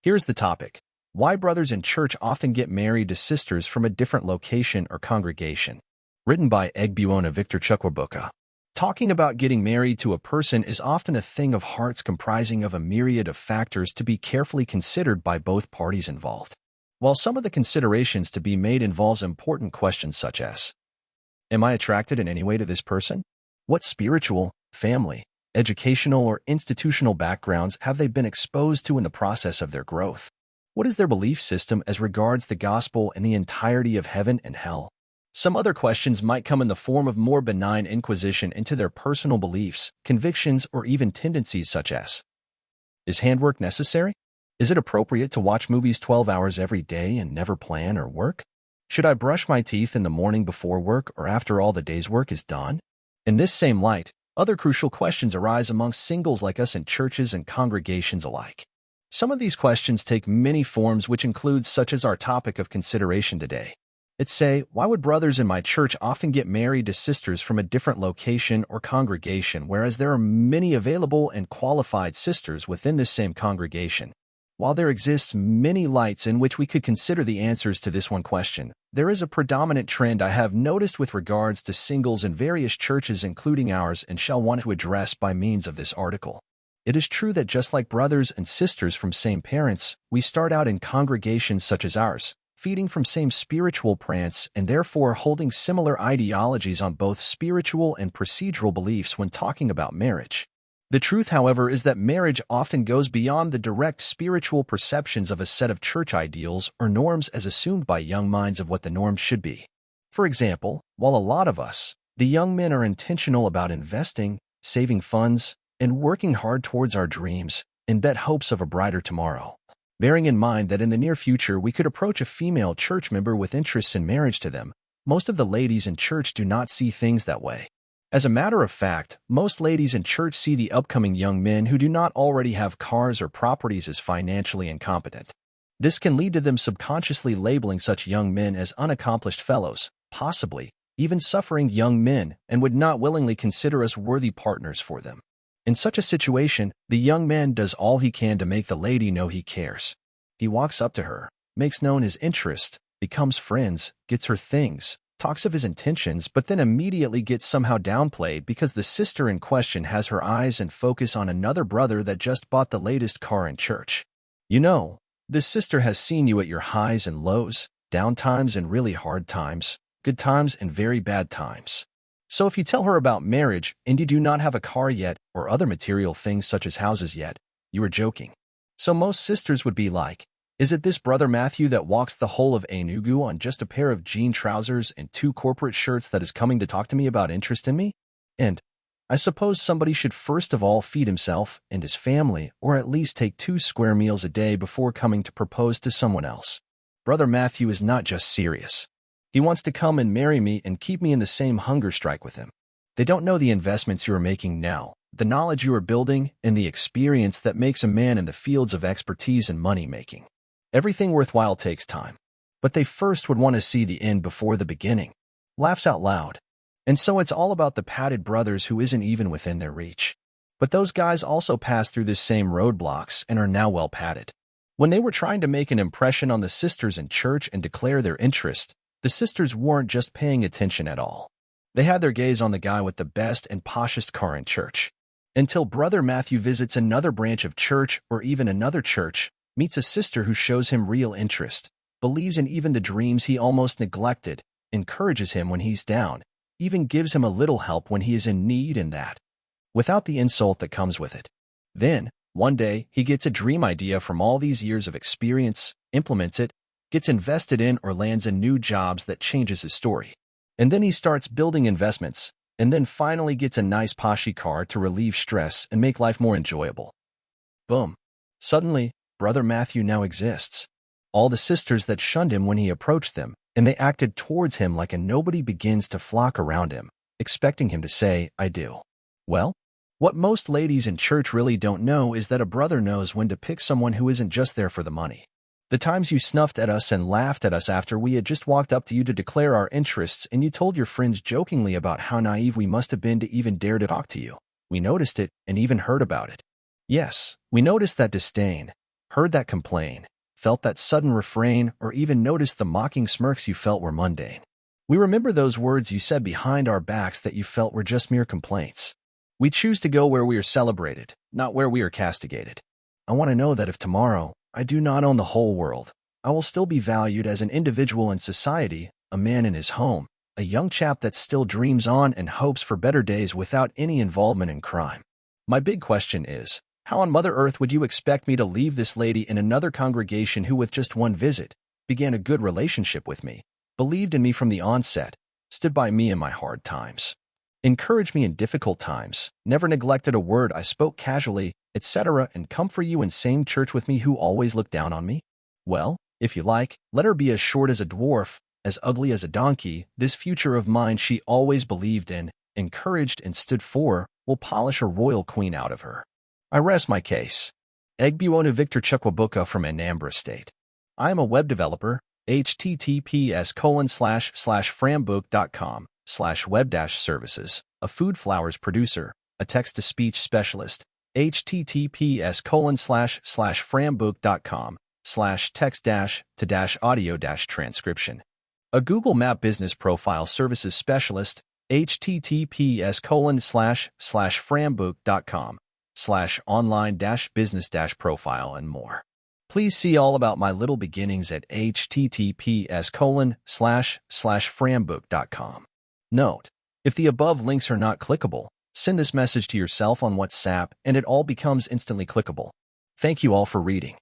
Here's the topic: why brothers in church often get married to sisters from a different location or congregation. Written by Egbuona Victor Chukwuebuka. Talking about getting married to a person is often a thing of hearts comprising of a myriad of factors to be carefully considered by both parties involved. While some of the considerations to be made involves important questions such as: am I attracted in any way to this person? What spiritual, family, educational, or institutional backgrounds have they been exposed to in the process of their growth? What is their belief system as regards the gospel and the entirety of heaven and hell? Some other questions might come in the form of more benign inquisition into their personal beliefs, convictions, or even tendencies such as: is handwork necessary? Is it appropriate to watch movies 12 hours every day and never plan or work? Should I brush my teeth in the morning before work or after all the day's work is done? In this same light, other crucial questions arise amongst singles like us in churches and congregations alike. Some of these questions take many forms, which includes such as our topic of consideration today. It's say, why would brothers in my church often get married to sisters from a different location or congregation, whereas there are many available and qualified sisters within this same congregation? While there exists many lights in which we could consider the answers to this one question, there is a predominant trend I have noticed with regards to singles in various churches including ours and shall want to address by means of this article. It is true that just like brothers and sisters from same parents, we start out in congregations such as ours, feeding from same spiritual parents and therefore holding similar ideologies on both spiritual and procedural beliefs when talking about marriage. The truth, however, is that marriage often goes beyond the direct spiritual perceptions of a set of church ideals or norms as assumed by young minds of what the norms should be. For example, while a lot of us, the young men, are intentional about investing, saving funds, and working hard towards our dreams in bet hopes of a brighter tomorrow, bearing in mind that in the near future we could approach a female church member with interests in marriage to them, most of the ladies in church do not see things that way. As a matter of fact, most ladies in church see the upcoming young men who do not already have cars or properties as financially incompetent. This can lead to them subconsciously labeling such young men as unaccomplished fellows, possibly even suffering young men, and would not willingly consider us worthy partners for them. In such a situation, the young man does all he can to make the lady know he cares. He walks up to her, makes known his interest, becomes friends, gets her things, talks of his intentions, but then immediately gets somehow downplayed because the sister in question has her eyes and focus on another brother that just bought the latest car in church. You know, this sister has seen you at your highs and lows, down times and really hard times, good times and very bad times. So if you tell her about marriage and you do not have a car yet or other material things such as houses yet, you are joking. So most sisters would be like, is it this brother Matthew that walks the whole of Enugu on just a pair of jean trousers and 2 corporate shirts that is coming to talk to me about interest in me? And I suppose somebody should first of all feed himself and his family, or at least take 2 square meals a day before coming to propose to someone else. Brother Matthew is not just serious. He wants to come and marry me and keep me in the same hunger strike with him. They don't know the investments you are making now, the knowledge you are building, and the experience that makes a man in the fields of expertise and money-making. Everything worthwhile takes time. But they first would want to see the end before the beginning. Laughs out loud. And so it's all about the padded brothers who isn't even within their reach. But those guys also pass through this same roadblocks and are now well padded. When they were trying to make an impression on the sisters in church and declare their interest, the sisters weren't just paying attention at all. They had their gaze on the guy with the best and poshest car in church. Until Brother Matthew visits another branch of church or even another church, meets a sister who shows him real interest, believes in even the dreams he almost neglected, encourages him when he's down, even gives him a little help when he is in need, and that, without the insult that comes with it. Then, one day, he gets a dream idea from all these years of experience, implements it, gets invested in or lands in new jobs that changes his story. And then he starts building investments, and then finally gets a nice poshy car to relieve stress and make life more enjoyable. Boom. Suddenly, Brother Matthew now exists. All the sisters that shunned him when he approached them, and they acted towards him like a nobody, begins to flock around him, expecting him to say, I do. Well, what most ladies in church really don't know is that a brother knows when to pick someone who isn't just there for the money. The times you snuffed at us and laughed at us after we had just walked up to you to declare our interests, and you told your friends jokingly about how naive we must have been to even dare to talk to you. We noticed it and even heard about it. Yes, we noticed that disdain, heard that complain, felt that sudden refrain, or even noticed the mocking smirks you felt were mundane. We remember those words you said behind our backs that you felt were just mere complaints. We choose to go where we are celebrated, not where we are castigated. I want to know that if tomorrow I do not own the whole world, I will still be valued as an individual in society, a man in his home, a young chap that still dreams on and hopes for better days without any involvement in crime. My big question is, how on Mother Earth would you expect me to leave this lady in another congregation who with just one visit began a good relationship with me, believed in me from the onset, stood by me in my hard times, encouraged me in difficult times, never neglected a word I spoke casually, etc., and come for you in same church with me who always looked down on me? Well, if you like, let her be as short as a dwarf, as ugly as a donkey. This future of mine she always believed in, encouraged and stood for, will polish a royal queen out of her. I rest my case. Egbuona Victor Chukwuebuka from Anambra State. I am a web developer, https://frambuk.com/web-services, a food flowers producer, a text-to-speech specialist, https://frambuk.com/text-to-audio-transcription, a Google Map business profile services specialist, https://frambuk.com/online-business-profile and more. Please see all about my little beginnings at https://frambuk.com. Note: if the above links are not clickable, send this message to yourself on WhatsApp and it all becomes instantly clickable. Thank you all for reading.